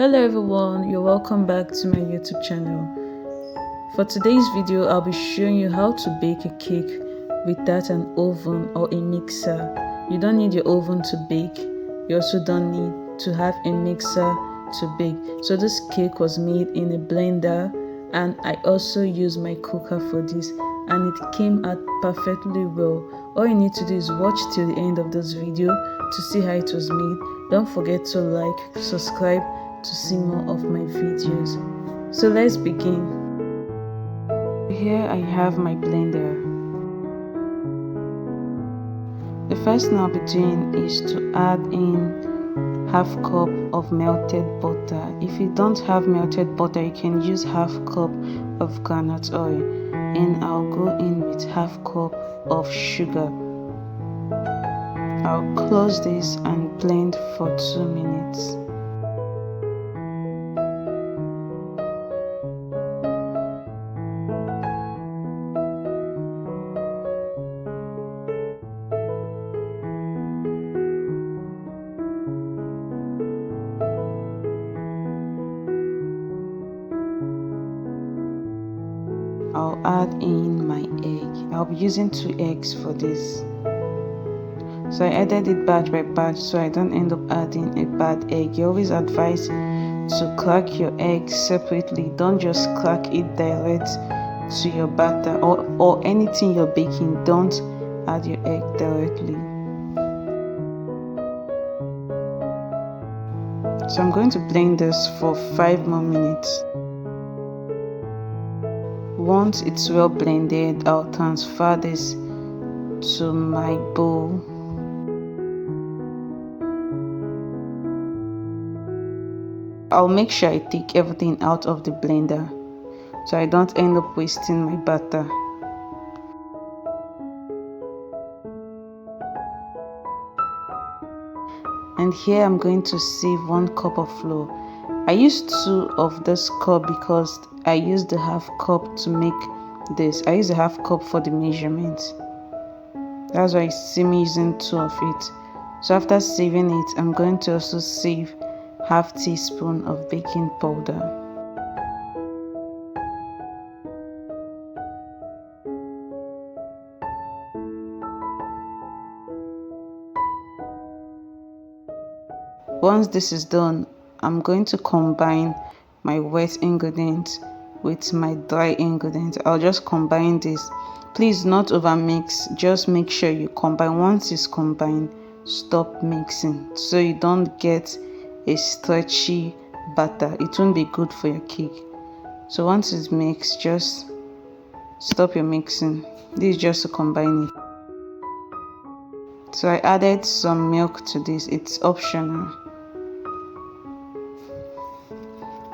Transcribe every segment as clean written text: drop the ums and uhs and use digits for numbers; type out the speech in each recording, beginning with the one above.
Hello everyone, you're welcome back to my YouTube channel. For today's video, I'll be showing you how to bake a cake without an oven or a mixer. You don't need your oven to bake. You also don't need to have a mixer to bake. So this cake was made in a blender, and I also used my cooker for this, and it came out perfectly well. All you need to do is watch till the end of this video to see how it was made. Don't forget to like, subscribe to see more of my videos. So let's begin. Here I have my blender. The first thing I'll be doing is to add in half cup of melted butter. If you don't have melted butter, you can use half cup of groundnut oil, and I'll go in with half cup of sugar. I'll close this and blend for 2 minutes. I'll add in my egg. I'll be using 2 eggs for this. So I added it batch by batch so I don't end up adding a bad egg. You always advise to crack your eggs separately. Don't just crack it direct to your batter or anything you're baking. Don't add your egg directly. So I'm going to blend this for 5 more minutes. Once it's well blended, I'll transfer this to my bowl. I'll make sure I take everything out of the blender so I don't end up wasting my batter. And here I'm going to save 1 cup of flour. I used 2 of this cup because I used the half cup to make this. I used a half cup for the measurement. That's why you see me using 2 of it. So after saving it, I'm going to also save half teaspoon of baking powder. Once this is done, I'm going to combine my wet ingredients with my dry ingredients. I'll just combine this. Please not overmix, just make sure you combine. Once it's combined, stop mixing so you don't get a stretchy batter. It won't be good for your cake. So once it's mixed, just stop your mixing. This is just to combine it. So I added some milk to this. It's optional.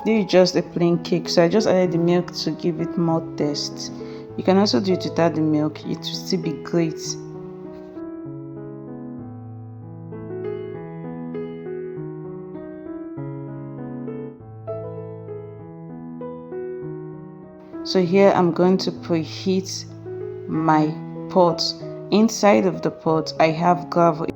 This is just a plain cake, so I just added the milk to give it more taste. You can also do it without the milk, it will still be great. So here I'm going to preheat my pot. Inside of the pot I have gravel.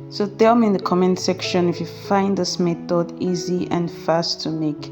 So tell me in the comment section if you find this method easy and fast to make.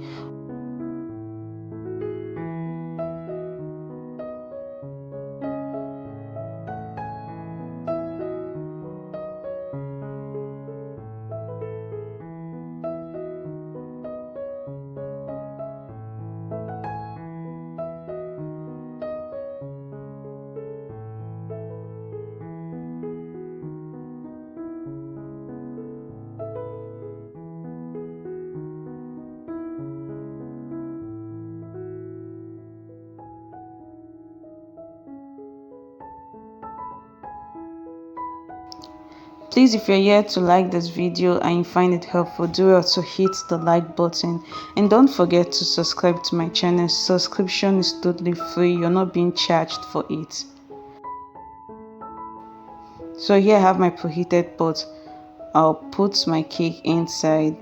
Please, if you're here to like this video and you find it helpful, do also hit the like button, and don't forget to subscribe to my channel. Subscription is totally free. You're not being charged for it. So here I have my preheated pot. I'll put my cake inside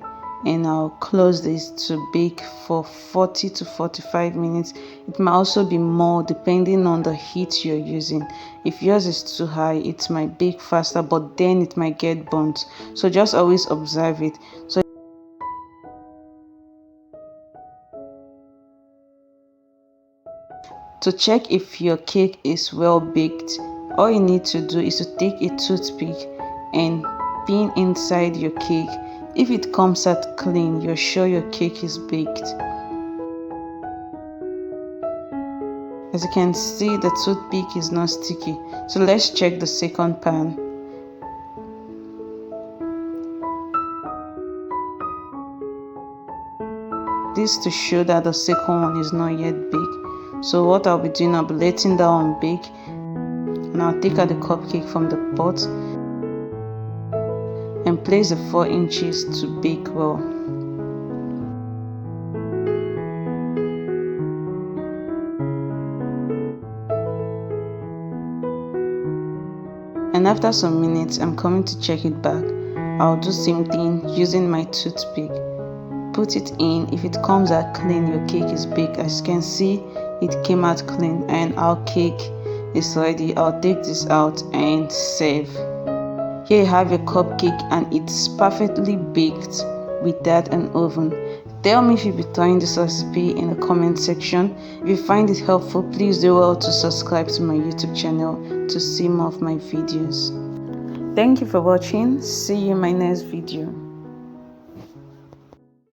and I'll close this to bake for 40 to 45 minutes. It might also be more depending on the heat you're using. If yours is too high, it might bake faster, but then it might get burnt. So just always observe it. So to check if your cake is well baked, all you need to do is to take a toothpick and pin inside your cake. If it comes out clean, you're sure your cake is baked. As you can see, the toothpick is not sticky. So let's check the second pan. This to show that the second one is not yet baked. So what I'll be doing, I'll be letting that one bake, and I'll take out the cupcake from the pot and place the 4 inches to bake well. And after some minutes, I'm coming to check it back. I'll do same thing using my toothpick. Put it in. If it comes out clean, your cake is baked. As you can see, it came out clean and our cake is ready. I'll take this out and serve. Here you have your cupcake and it's perfectly baked without an oven. Tell me if you'll be trying this recipe in the comment section. If you find it helpful, please do well to subscribe to my YouTube channel to see more of my videos. Thank you for watching. See you in my next video.